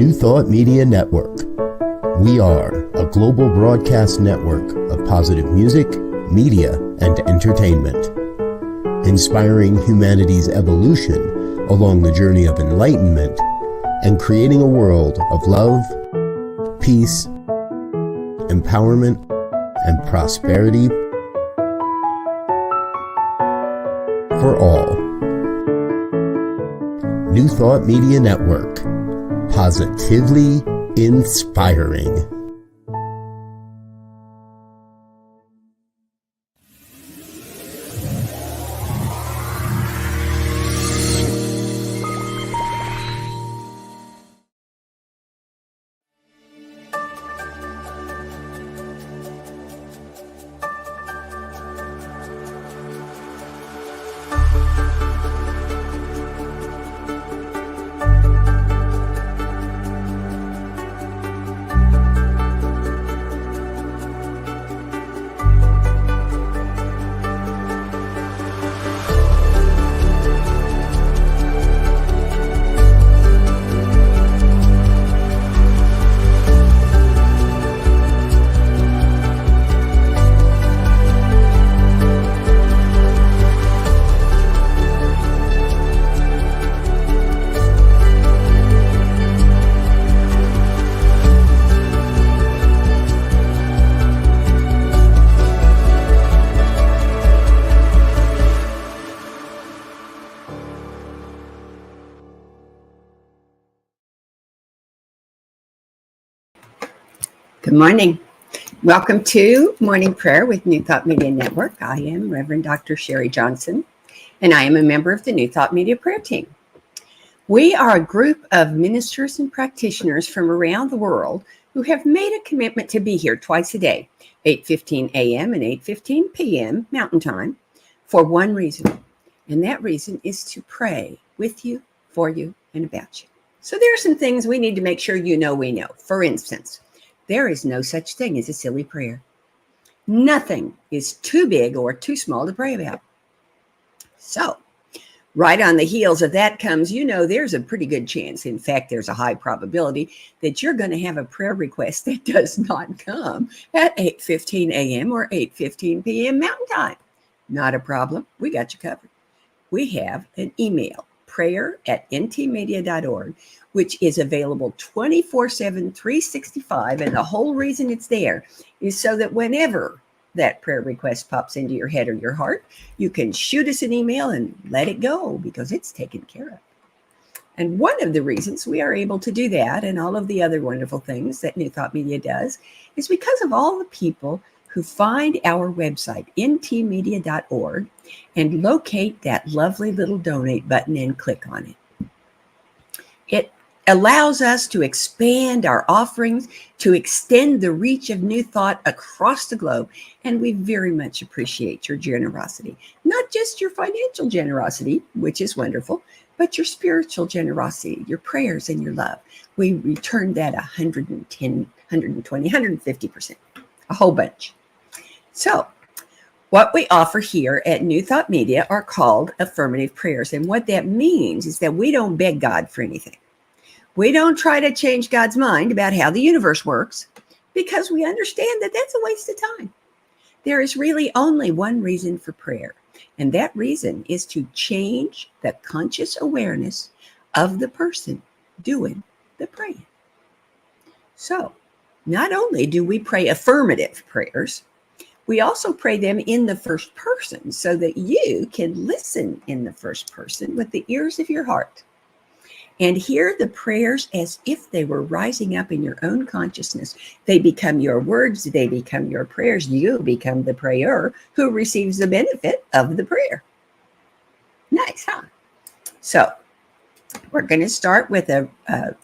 New Thought Media Network. We are a global broadcast network of positive music, media, and entertainment, inspiring humanity's evolution along the journey of enlightenment and creating a world of love, peace, empowerment, and prosperity for all. New Thought Media Network. Positively inspiring. Good morning. Welcome to Morning Prayer with New Thought Media Network. I am Reverend Dr. Sharri Johnson, and I am a member of the New Thought Media Prayer Team. We are a group of ministers and practitioners from around the world who have made a commitment to be here twice a day, 8:15 a.m. and 8:15 p.m. Mountain Time, for one reason, and that reason is to pray with you, for you, and about you. So there are some things we need to make sure you know we know. For instance, there is no such thing as a silly prayer. Nothing is too big or too small to pray about. So, right on the heels of that comes, there's a pretty good chance. In fact, there's a high probability that you're going to have a prayer request that does not come at 8:15 a.m. or 8:15 p.m. Mountain Time. Not a problem. We got you covered. We have an email, prayer@ntmedia.org, which is available 24/7, 365. And the whole reason it's there is so that whenever that prayer request pops into your head or your heart, you can shoot us an email and let it go because it's taken care of. And one of the reasons we are able to do that and all of the other wonderful things that New Thought Media does is because of all the people who find our website, ntmedia.org, and locate that lovely little donate button and click on it. It allows us to expand our offerings, to extend the reach of New Thought across the globe, and we very much appreciate your generosity. Not just your financial generosity, which is wonderful, but your spiritual generosity, your prayers and your love. We return that 110, 120, 150%, a whole bunch. So, what we offer here at New Thought Media are called affirmative prayers. And what that means is that we don't beg God for anything. We don't try to change God's mind about how the universe works because we understand that that's a waste of time. There is really only one reason for prayer, and that reason is to change the conscious awareness of the person doing the praying. So, not only do we pray affirmative prayers, we also pray them in the first person so that you can listen in the first person with the ears of your heart and hear the prayers as if they were rising up in your own consciousness. They become your words, they become your prayers. You become the prayer who receives the benefit of the prayer. Nice, huh? So we're going to start with a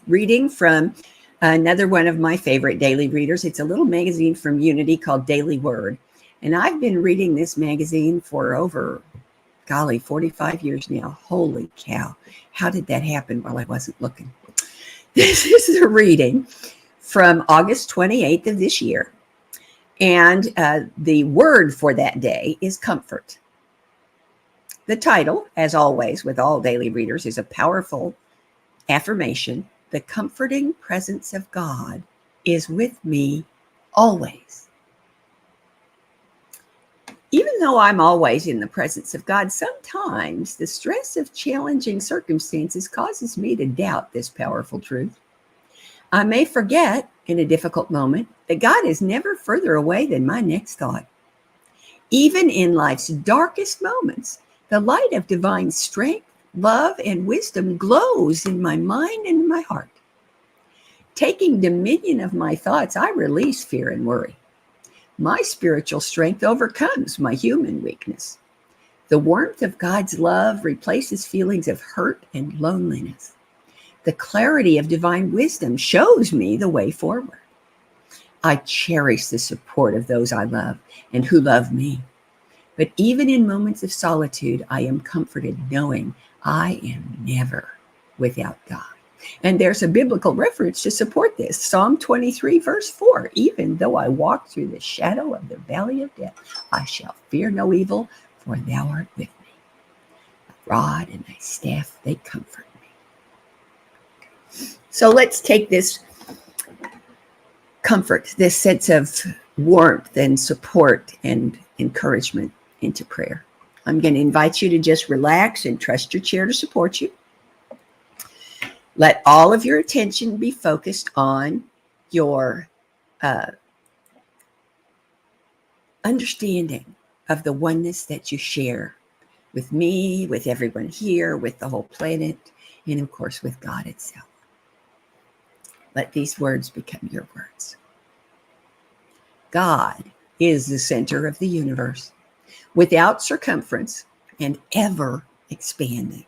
reading from another one of my favorite daily readers. It's a little magazine from Unity called Daily Word. And I've been reading this magazine for over, 45 years now. Holy cow. How did that happen while I wasn't looking? This is a reading from August 28th of this year. And the word for that day is comfort. The title, as always with all daily readers, is a powerful affirmation the comforting presence of God is with me always. Even though I'm always in the presence of God, sometimes the stress of challenging circumstances causes me to doubt this powerful truth. I may forget in a difficult moment that God is never further away than my next thought. Even in life's darkest moments, the light of divine strength, love, and wisdom glows in my mind and my heart. Taking dominion of my thoughts, I release fear and worry. My spiritual strength overcomes my human weakness. The warmth of God's love replaces feelings of hurt and loneliness. The clarity of divine wisdom shows me the way forward. I cherish the support of those I love and who love me. But even in moments of solitude, I am comforted knowing I am never without God. And there's a biblical reference to support this. Psalm 23, verse 4, even though I walk through the shadow of the valley of death, I shall fear no evil, for thou art with me. Thy rod and thy staff, they comfort me. So let's take this comfort, this sense of warmth and support and encouragement into prayer. I'm going to invite you to just relax and trust your chair to support you. Let all of your attention be focused on your understanding of the oneness that you share with me, with everyone here, with the whole planet, and of course with God itself. Let these words become your words. God is the center of the universe, without circumference and ever expanding.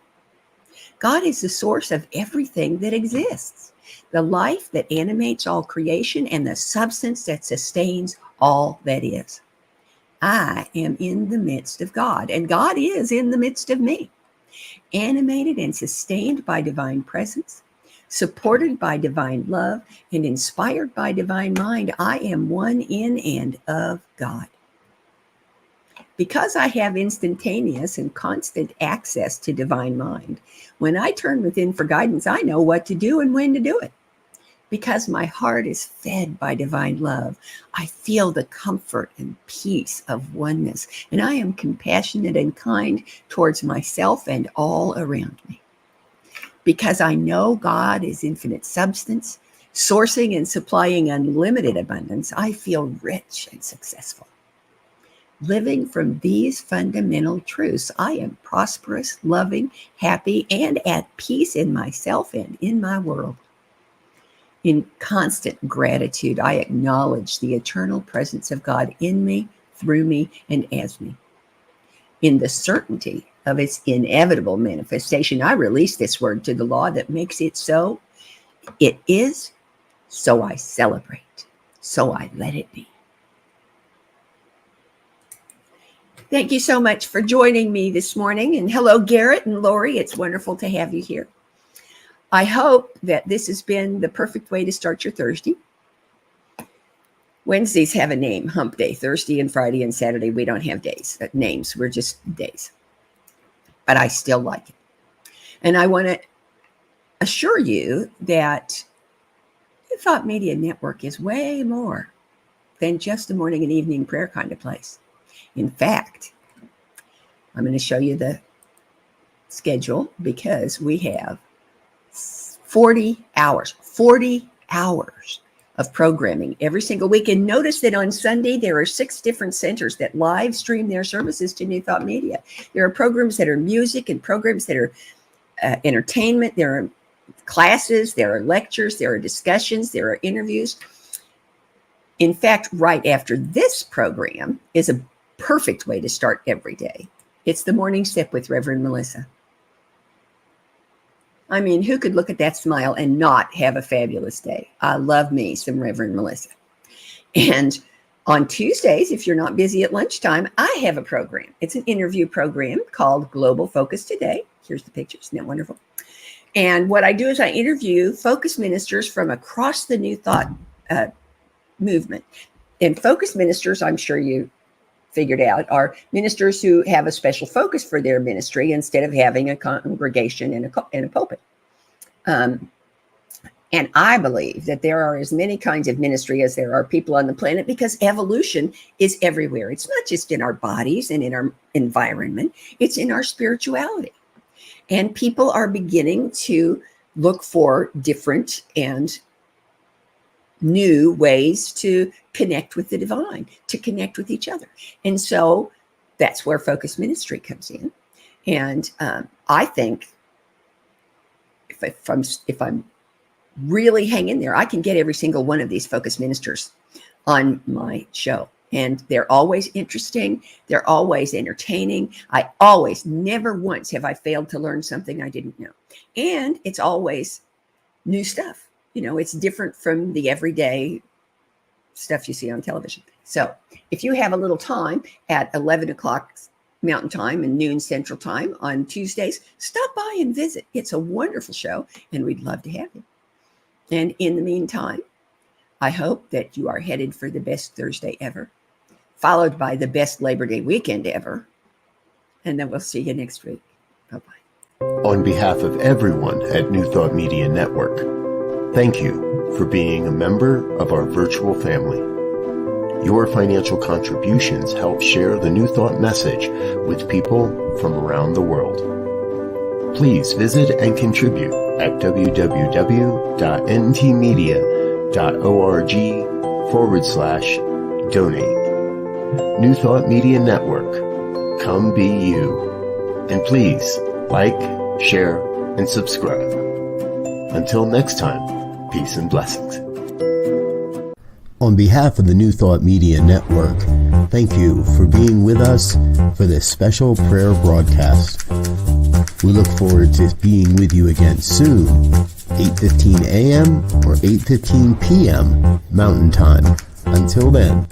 God is the source of everything that exists, the life that animates all creation and the substance that sustains all that is. I am in the midst of God, and God is in the midst of me, animated and sustained by divine presence, supported by divine love, and inspired by divine mind. I am one in and of God. Because I have instantaneous and constant access to divine mind, when I turn within for guidance, I know what to do and when to do it. Because my heart is fed by divine love, I feel the comfort and peace of oneness, and I am compassionate and kind towards myself and all around me. Because I know God is infinite substance, sourcing and supplying unlimited abundance, I feel rich and successful. Living from these fundamental truths, I am prosperous, loving, happy, and at peace in myself and in my world. In constant gratitude, I acknowledge the eternal presence of God in me, through me, and as me. In the certainty of its inevitable manifestation, I release this word to the law that makes it so. It is, so I celebrate, so I let it be. Thank you so much for joining me this morning. And hello, Garrett and Lori. It's wonderful to have you here. I hope that this has been the perfect way to start your Thursday. Wednesdays have a name, hump day. Thursday and Friday and Saturday, we don't have names. We're just days. But I still like it. And I want to assure you that the Thought Media Network is way more than just a morning and evening prayer kind of place. In fact, I'm going to show you the schedule because we have 40 hours of programming every single week. And notice that on Sunday, there are 6 different centers that live stream their services to New Thought Media. There are programs that are music and programs that are entertainment. There are classes, there are lectures, there are discussions, there are interviews. In fact, right after this program is a perfect way to start every day. It's the Morning Sip with Reverend Melissa. I mean, who could look at that smile and not have a fabulous day? I love me some Reverend Melissa. And on Tuesdays, if you're not busy at lunchtime, I have a program. It's an interview program called Global Focus Today. Here's the picture. Isn't that wonderful? And what I do is I interview focus ministers from across the New Thought movement. And focus ministers, I'm sure you figured out, are ministers who have a special focus for their ministry instead of having a congregation and a pulpit. And I believe that there are as many kinds of ministry as there are people on the planet, because evolution is everywhere. It's not just in our bodies and in our environment, it's in our spirituality. And people are beginning to look for different and new ways to connect with the divine, to connect with each other. And so that's where focus ministry comes in. And I think if I'm really hang in there, I can get every single one of these focus ministers on my show. And they're always interesting. They're always entertaining. Never once have I failed to learn something I didn't know. And it's always new stuff. It's different from the everyday stuff you see on television. So if you have a little time at 11 o'clock Mountain Time and noon Central Time on Tuesdays, stop by and visit. It's a wonderful show, and we'd love to have you. And in the meantime, I hope that you are headed for the best Thursday ever, followed by the best Labor Day weekend ever. And then we'll see you next week. Bye-bye. On behalf of everyone at New Thought Media Network, thank you for being a member of our virtual family. Your financial contributions help share the New Thought message with people from around the world. Please visit and contribute at www.ntmedia.org/donate. New Thought Media Network. Come be you. And please like, share, and subscribe. Until next time, peace and blessings. On behalf of the New Thought Media Network, thank you for being with us for this special prayer broadcast. We look forward to being with you again soon, 8:15 a.m. or 8:15 p.m. Mountain Time. Until then.